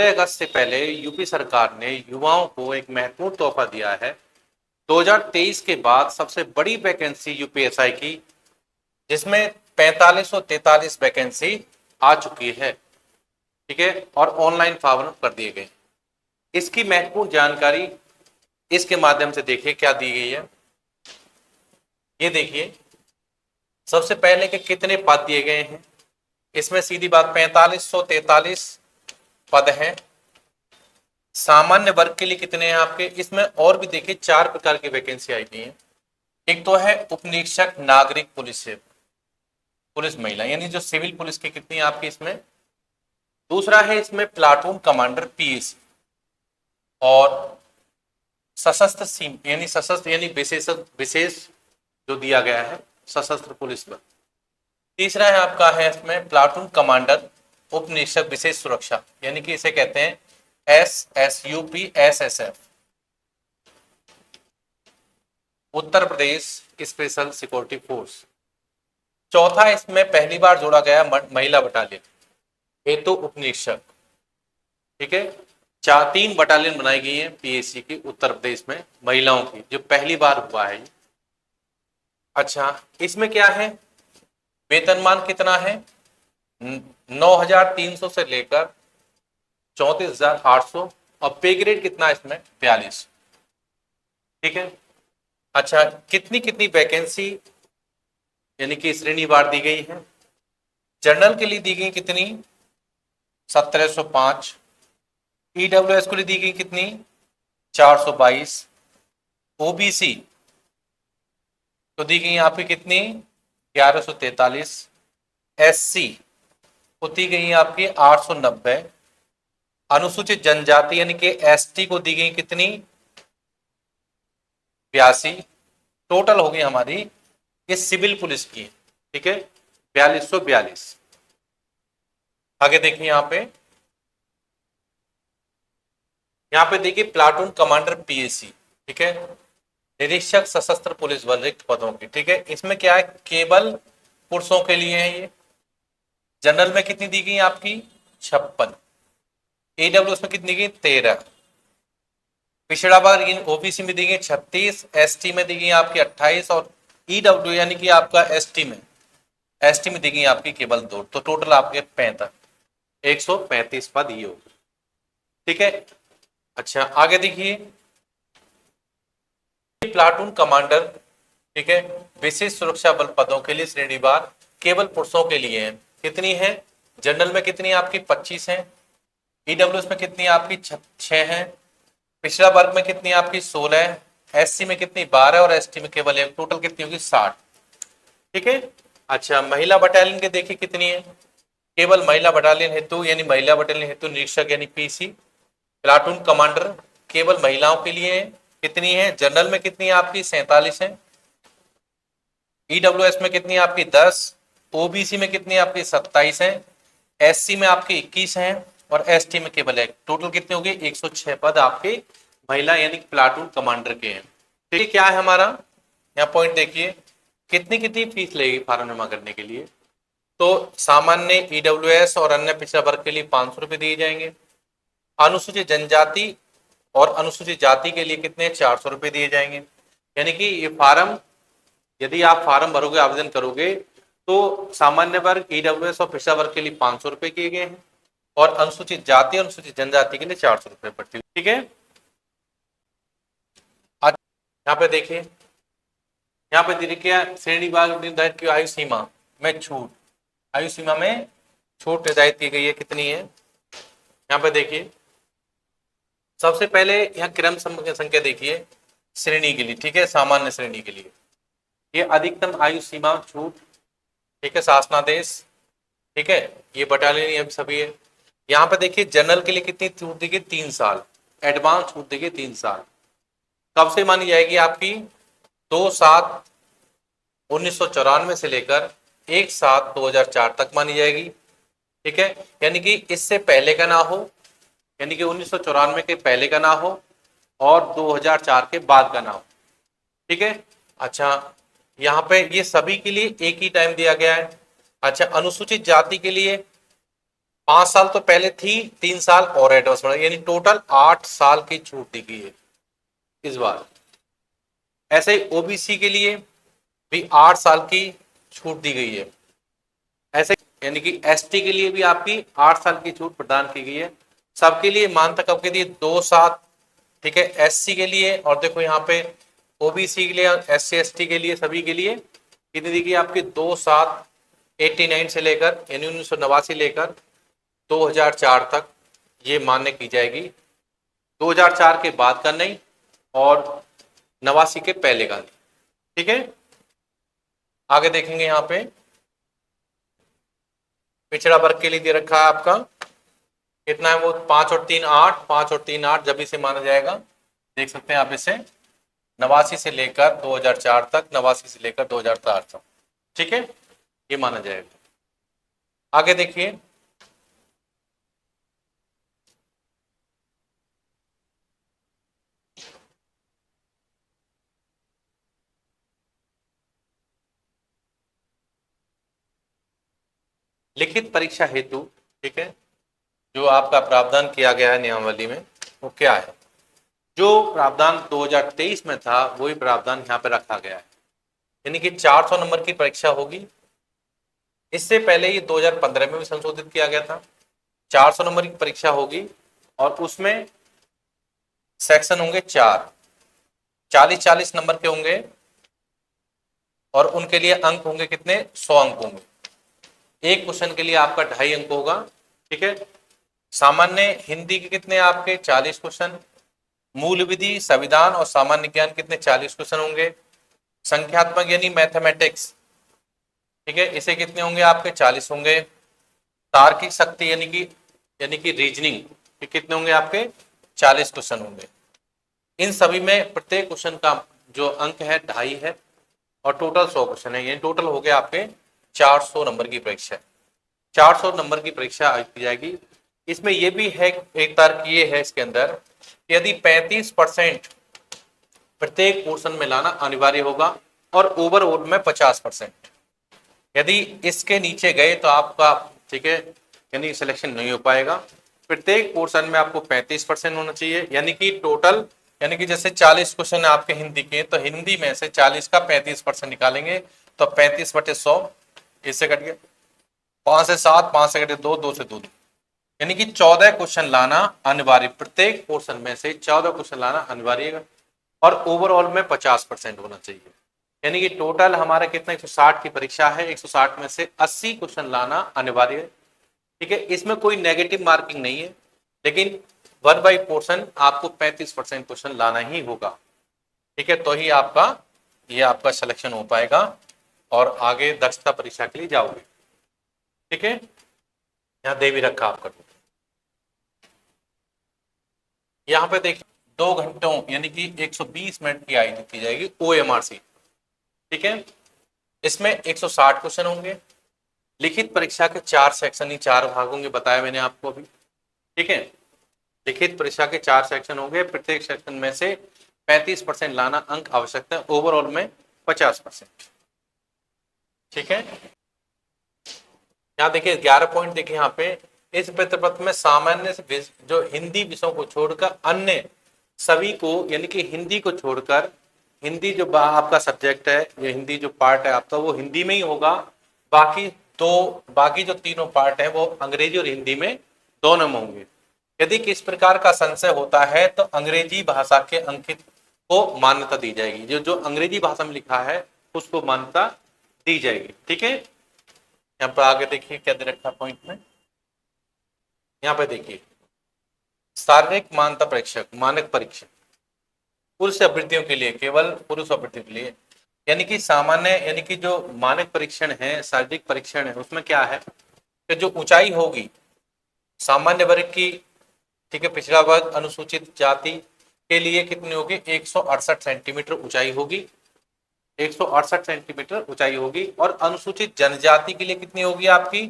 अगस्त से पहले यूपी सरकार ने युवाओं को एक महत्वपूर्ण तोहफा दिया है। 2023 के बाद सबसे बड़ी वैकेंसी यूपीएसआई की, जिसमें 4543 वैकेंसी आ चुकी है। ठीक है, और ऑनलाइन फॉर्म कर दिए गए। इसकी महत्वपूर्ण जानकारी इसके माध्यम से देखिए क्या दी गई है। ये देखिए, सबसे पहले के कितने पद दिए गए हैं। इसमें सीधी बात 4543 पद हैं। सामान्य वर्ग के लिए कितने हैं आपके, इसमें और भी देखिए 4 प्रकार की वैकेंसी आई हुई है। एक तो है उपनिरीक्षक नागरिक पुलिस सेवा, पुलिस महिला, यानी जो सिविल पुलिस की कितनी है आपकी इसमें। दूसरा है इसमें प्लाटून कमांडर पीएसी, और सशस्त्र सीम यानी सशस्त्र यानी विशेष जो दिया गया है सशस्त्र पुलिस बल। तीसरा है आपका है इसमें प्लाटून कमांडर उप निरीक्षक विशेष सुरक्षा, यानी कि इसे कहते हैं SSUP-SSF, Uttar Pradesh special security force. चौथा इसमें पहली बार जोड़ा गया महिला बटालियन हेतु उप निरीक्षक। ठीक है, 3 बटालियन बनाई गई है पीएसी की उत्तर प्रदेश में महिलाओं की, जो पहली बार हुआ है। अच्छा, इसमें क्या है, वेतनमान कितना है, 9,300 से लेकर 34,800, और पे ग्रेड कितना इसमें 42। ठीक है, अच्छा, कितनी कितनी वैकेंसी यानी कि श्रेणीवार दी गई है। जनरल के लिए दी गई कितनी, 1705। ईडब्ल्यूएस को लिए दी गई कितनी, 422। ओबीसी तो दी गई आपकी कितनी, 1143। एससी को दी गई आपकी 890। अनुसूचित जनजाति यानी कि एसटी को दी गई कितनी, 82। टोटल हो गई हमारी ये सिविल पुलिस की। ठीक है, 4242। आगे देखिए यहाँ पे देखिए प्लाटून कमांडर पीएसी। ठीक है, निरीक्षक सशस्त्र पुलिस बल रिक्त पदों की। ठीक है, इसमें क्या है, केवल पुरुषों के लिए है ये। जनरल में कितनी दी गई आपकी, 56। ईडब्ल्यूएस में कितनी गई, 13। पिछड़ा वर्ग ओबीसी में दी गई 36, एसटी में दी गई आपकी 28, और ईडब्ल्यू यानी कि आपका एसटी में दी गई आपकी केवल 2। तो टोटल आपके 65, 135 पद ही होगी। ठीक है, अच्छा आगे देखिए, प्लाटून कमांडर, ठीक है, विशेष सुरक्षा बल पदों के लिए श्रेणीवार केवल पुरुषों के लिए है। कितनी है, जनरल में कितनी आपकी 25 है, ईडब्ल्यूएस में कितनी आपकी 6 है, पिछड़ा वर्ग में कितनी आपकी 16 है, एससी में कितनी 12, और एसटी में केवल 1। टोटल कितनी होगी, 60। ठीक है, अच्छा महिला बटालियन के देखिए कितनी है, केवल महिला बटालियन हेतु यानी महिला बटालियन हेतु निरीक्षक यानी पीसी, प्लाटून कमांडर केवल महिलाओं के लिए है। कितनी है, जनरल में कितनी आपकी 47 है, ईडब्ल्यूएस में कितनी आपकी 10, ओबीसी में कितनी आपकी 27 है, एससी में आपके 21 हैं, और एसटी में केवल 1। टोटल कितने हो गए, 106 पद आपके महिला यानी प्लाटून कमांडर के हैं। ठीक है, क्या है हमारा यहाँ पॉइंट देखिए, कितनी कितनी फीस लगेगी फॉर्म जमा करने के लिए। तो सामान्य ईडब्ल्यूएस और अन्य पिछड़ा वर्ग के लिए 500 रुपए दिए जाएंगे। अनुसूचित जनजाति और अनुसूचित जाति के लिए कितने, 400 रुपए दिए जाएंगे। यानी कि ये फॉर्म, यदि आप फॉर्म भरोगे, आवेदन करोगे, तो सामान्य वर्ग, ईडब्ल्यूएस और पिछड़ा वर्ग के लिए 500 रुपए किए गए हैं, और अनुसूचित जाति और अनुसूचित जनजाति के लिए 400 रुपए पड़ती है। ठीक है, यहाँ पे देखिए, यहाँ पे देखिए श्रेणीवार निर्धारित की आयु सीमा में छूट, आयु सीमा में छूट निर्धारित की गई है। कितनी है, यहाँ पे देखिए, सबसे पहले यहाँ क्रम संख्या देखिए श्रेणी के लिए। ठीक है, सामान्य श्रेणी के लिए ये अधिकतम आयु सीमा छूट। ठीक है, शासनादेश। ठीक है, ये बटालियन ये सभी है। यहाँ पे देखिए जनरल के लिए कितनी छूट दी गई, 3 साल एडवांस छूट दी गई, 3 साल। कब से मानी जाएगी आपकी, 2/7/1994 से लेकर 1/7/2004 तक मानी जाएगी। ठीक है, यानी कि इससे पहले का ना हो, यानी कि 1994 के पहले का ना हो, और 2004 के बाद का ना हो। ठीक है, अच्छा यहाँ पे ये सभी के लिए एक ही टाइम दिया गया है। अच्छा, अनुसूचित जाति के लिए 5 साल तो पहले थी, 3 साल और एडवांस बढ़ा, यानी टोटल 8 साल की छूट दी गई है इस बार। ऐसे ही ओबीसी के लिए भी 8 साल की छूट दी गई है। ऐसे यानी कि एसटी के लिए भी आपकी 8 साल की छूट प्रदान की गई है। सबके लिए मानता कब के दिए, 2 साल। ठीक है, एससी के लिए, और देखो यहाँ पे ओबीसी के लिए, एससी एसटी के लिए, सभी के लिए कितनी दी गई आपकी, 2 साल 89 से लेकर यानी 1989 लेकर 2004 तक ये मान्य की जाएगी। 2004 के बाद का नहीं और 89 के पहले का नहीं। ठीक है, आगे देखेंगे यहाँ पे पिछड़ा वर्ग के लिए दे रखा है आपका कितना है, वो 5 और 3 8, 5 और 3 8 जब इसे माना जाएगा, देख सकते हैं आप इसे 89 से लेकर 2004 तक, 89 से लेकर 2004 तक। ठीक है, ये माना जाएगा। आगे देखिए, लिखित परीक्षा हेतु, ठीक है, जो आपका प्रावधान किया गया है नियमावली में, वो क्या है। जो प्रावधान 2023 में था वही प्रावधान यहाँ पे रखा गया है, यानी कि 400 नंबर की परीक्षा होगी। इससे पहले ये 2015 में भी संशोधित किया गया था। 400 नंबर की परीक्षा होगी और उसमें सेक्शन होंगे 4, 40-40 नंबर के होंगे और उनके लिए अंक होंगे कितने, 100 अंक होंगे। एक क्वेश्चन के लिए आपका 2.5 अंक होगा। ठीक है, सामान्य हिंदी के कितने आपके 40 क्वेश्चन, मूल विधि, संविधान और सामान्य ज्ञान कितने 40 क्वेश्चन होंगे, संख्यात्मक यानी मैथमेटिक्स, ठीक है, इसे कितने होंगे आपके 40 होंगे, तार्किक शक्ति यानी कि रीजनिंग, ये कितने होंगे आपके 40 क्वेश्चन होंगे। इन सभी में प्रत्येक क्वेश्चन का जो अंक है 2.5 है और टोटल 100 क्वेश्चन है, यानी टोटल हो गया आपके 400 नंबर की परीक्षा। 400 नंबर की परीक्षा की जाएगी। इसमें यह भी है, एक तर्क ये है इसके अंदर कि यदि 35% प्रत्येक पोर्शन में लाना अनिवार्य होगा और ओवरऑल में 50%, यदि इसके नीचे गए तो आपका, ठीक है, यानी सिलेक्शन नहीं हो पाएगा। प्रत्येक पोर्शन में आपको 35% होना चाहिए, यानी कि टोटल, यानी कि जैसे 40 क्वेश्चन आपके हिंदी के, तो हिंदी में से 40 का 35% निकालेंगे तो 35/100, इससे कट गया 5 से 7, 5 से कटे 2, 2 से 2, यानी कि 14 क्वेश्चन लाना अनिवार्य, प्रत्येक पोर्शन में से 14 क्वेश्चन लाना अनिवार्य है और ओवरऑल में 50% होना चाहिए। यानी कि टोटल हमारा कितना 160 की परीक्षा है, 160 में से 80 क्वेश्चन लाना अनिवार्य है। ठीक है, इसमें कोई नेगेटिव मार्किंग नहीं है, लेकिन 1 बाई पोर्शन आपको 35% क्वेश्चन लाना ही होगा। ठीक है, तो ही आपका सिलेक्शन हो पाएगा और आगे दक्षता परीक्षा के लिए जाओगे। ठीक है, यहाँ दे भी रखा आपका। यहाँ पे देखिए 2 घंटों यानी कि 120 मिनट की आयु दी जाएगी OMRC। ठीक है, इसमें 160 क्वेश्चन होंगे। लिखित परीक्षा के 4 सेक्शन ही 4 भाग होंगे, बताया मैंने आपको अभी। ठीक है, लिखित परीक्षा के 4 सेक्शन होंगे, प्रत्येक सेक्शन में से 35% लाना अंक आवश्यकता है, ओवरऑल में 50%। ठीक है, यहाँ देखिए 11 पॉइंट देखिए यहाँ पे, इस प्रश्न पत्र में सामान्य से जो हिंदी विषयों को छोड़कर अन्य सभी को, यानी कि हिंदी को छोड़कर, हिंदी जो आपका सब्जेक्ट है, ये हिंदी जो पार्ट है आपका वो हिंदी में ही होगा। बाकी जो तीनों पार्ट है वो अंग्रेजी और हिंदी में दोनों में होंगे। यदि किस प्रकार का संशय होता है तो अंग्रेजी भाषा के अंकित को मान्यता दी जाएगी, जो जो अंग्रेजी भाषा में लिखा है उसको मान्यता दी जाएगी। ठीक है, यहाँ पर आगे देखिए क्या दे रखा पॉइंट में, यहाँ पे देखिए शारीरिक मान्यता परीक्षक, मानक परीक्षक पुरुष अभ्यर्थियों के लिए, केवल पुरुष अभ्यर्थियों के लिए, यानी कि सामान्य, यानी कि जो मानक परीक्षण है, शारीरिक परीक्षण है, उसमें क्या है कि जो ऊंचाई होगी सामान्य वर्ग की, ठीक है, पिछड़ा वर्ग, अनुसूचित जाति के लिए कितनी होगी, 168 सेंटीमीटर ऊंचाई होगी, 168 सेंटीमीटर ऊंचाई होगी, और अनुसूचित जनजाति के लिए कितनी होगी आपकी,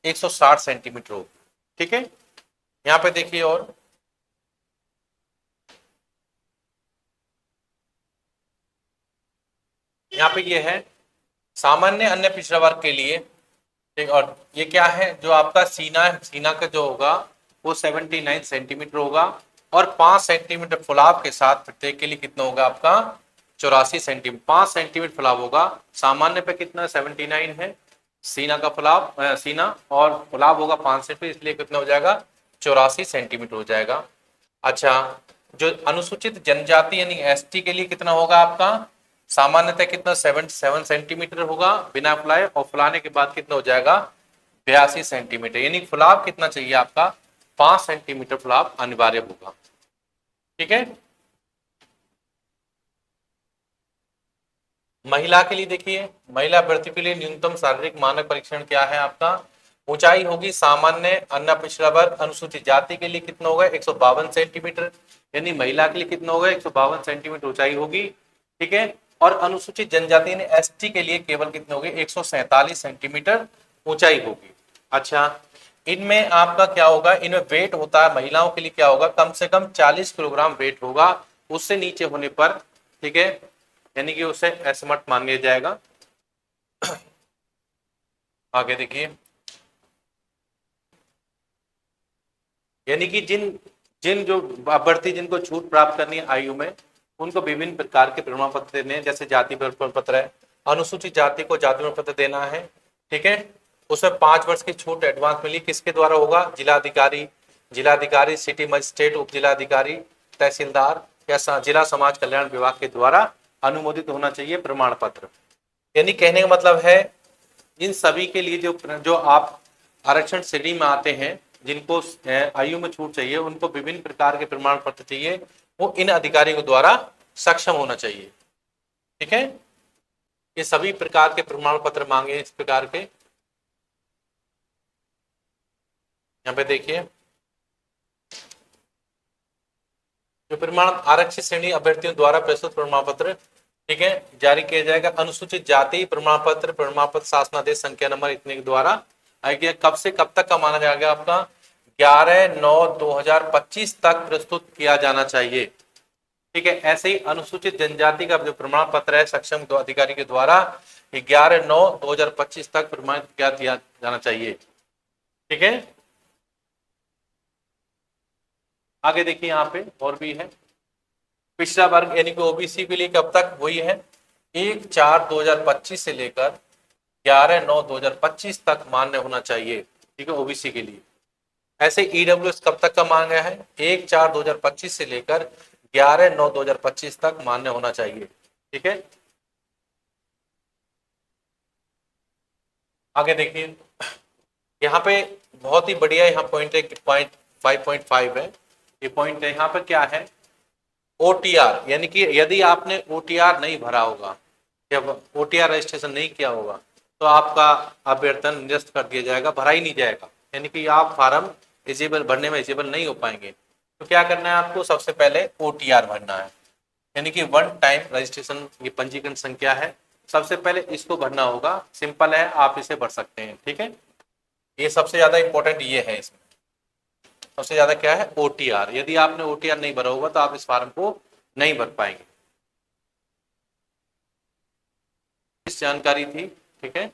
160 सेंटीमीटर होगी। ठीक है, यहाँ पे देखिए, और यहाँ पे ये है सामान्य अन्य पिछड़ा वर्ग के लिए ठीक, और ये क्या है, जो आपका सीना है, सीना का जो होगा वो 79 सेंटीमीटर होगा, और 5 सेंटीमीटर फुलाव के साथ प्रत्येक के लिए कितना होगा आपका 84 सेंटीमीटर, 5 सेंटीमीटर फुलाव होगा। सामान्य पे कितना 79 है सीना का फुलाव, सीना, और फुलाव होगा 5 सेंटीमीटर, इसलिए कितना हो जाएगा 84 सेंटीमीटर हो जाएगा। अच्छा, जो अनुसूचित जनजाति यानी एसटी के लिए कितना होगा आपका सामान्यतः कितना 77 सेंटीमीटर होगा बिना फुलाए, और फुलाने के बाद कितना हो जाएगा 82 सेंटीमीटर, यानी फुलाव कितना चाहिए आपका 5 सेंटीमीटर फुलाव अनिवार्य होगा। ठीक है। महिला के लिए देखिए, महिला अभ्यर्थी के लिए न्यूनतम शारीरिक मानक परीक्षण क्या है आपका, ऊंचाई होगी सामान्य, अन्य पिछड़ा वर्ग, अनुसूचित जाति के लिए कितना होगा 152 सेंटीमीटर, यानी महिला के लिए कितना होगा 152 सेंटीमीटर ऊंचाई होगी। ठीक है। और अनुसूचित जनजाति ने एसटी के लिए केवल कितने होंगे 147 सेंटीमीटर ऊंचाई होगी। अच्छा, इनमें आपका क्या होगा, इनमें वेट होता है महिलाओं के लिए क्या होगा कम से कम 40 किलोग्राम वेट होगा, उससे नीचे होने पर, ठीक है, यानी कि उसे असमर्थ मान लिया जाएगा। आगे देखिए, यानी कि जिन जिन जो अभ्यर्थी जिनको छूट प्राप्त करनी है आयु में, उनको विभिन्न प्रकार के प्रमाण पत्र देने हैं, जैसे जाति प्रमाण पत्र है, अनुसूचित जाति को जाति प्रमाण पत्र देना है। ठीक है। उसमें 5 वर्ष की छूट एडवांस मिली, किसके द्वारा होगा, जिलाधिकारी, सिटी मजिस्ट्रेट, उप जिलाधिकारी, तहसीलदार या जिला समाज कल्याण विभाग के द्वारा अनुमोदित होना चाहिए प्रमाण पत्र। यानी कहने का मतलब है इन सभी के लिए जो जो आप आरक्षण श्रेणी में आते हैं, जिनको आयु में छूट चाहिए, उनको विभिन्न प्रकार के प्रमाण पत्र चाहिए, वो इन अधिकारियों के द्वारा सक्षम होना चाहिए। ठीक है। ये सभी प्रकार के प्रमाण पत्र मांगे इस प्रकार के, यहाँ पे देखिए, जो प्रमाण आरक्षित श्रेणी अभ्यर्थियों द्वारा प्रस्तुत प्रमाण पत्र, ठीक है, जारी किया जाएगा। अनुसूचित जाति प्रमाण पत्र शासनादेश संख्या नंबर इतने के द्वारा आएगा। कब से कब तक का माना जाएगा आपका 11/9/2025 तक प्रस्तुत किया जाना चाहिए। ठीक है। ऐसे ही अनुसूचित जनजाति का जो प्रमाण पत्र है सक्षम अधिकारी के द्वारा 11/9/2025 तक प्रमाणित किया जाना चाहिए। ठीक है। आगे देखिए, यहाँ पे और भी है, पिछड़ा वर्ग यानी कि ओबीसी के लिए कब तक वही है 1/4/2025 से लेकर 11/9/2025 तक मान्य होना चाहिए। ठीक है, ओबीसी के लिए। ऐसे ईडब्ल्यूएस कब तक का मांगा है 1/4/2025 से लेकर 11/9/2025 तक मान्य होना चाहिए। ठीक है। आगे देखिए, यहाँ पे बहुत ही बढ़िया यहाँ पॉइंट है, पॉइंट 5.5 है, ये पॉइंट है। यहाँ पे क्या है ओटीआर, यानी कि यदि आपने ओटीआर नहीं भरा होगा या ओटीआर रजिस्ट्रेशन नहीं किया होगा तो आपका अभ्यर्थन निरस्त कर दिया जाएगा, भरा ही नहीं जाएगा, यानी कि आप फार्म एलिजिबल भरने में एलिजिबल नहीं हो पाएंगे। तो क्या करना है आपको, सबसे पहले ओटीआर भरना है, यानी कि वन टाइम रजिस्ट्रेशन, ये पंजीकरण संख्या है, सबसे पहले इसको भरना होगा। सिंपल है, आप इसे भर सकते हैं। ठीक है। ये सबसे ज्यादा इंपॉर्टेंट ये है, इसमें सबसे ज्यादा क्या है ओटीआर, यदि आपने ओटीआर नहीं भरा होगा तो आप इस फार्म को नहीं भर पाएंगे। इस जानकारी थी। ठीक है।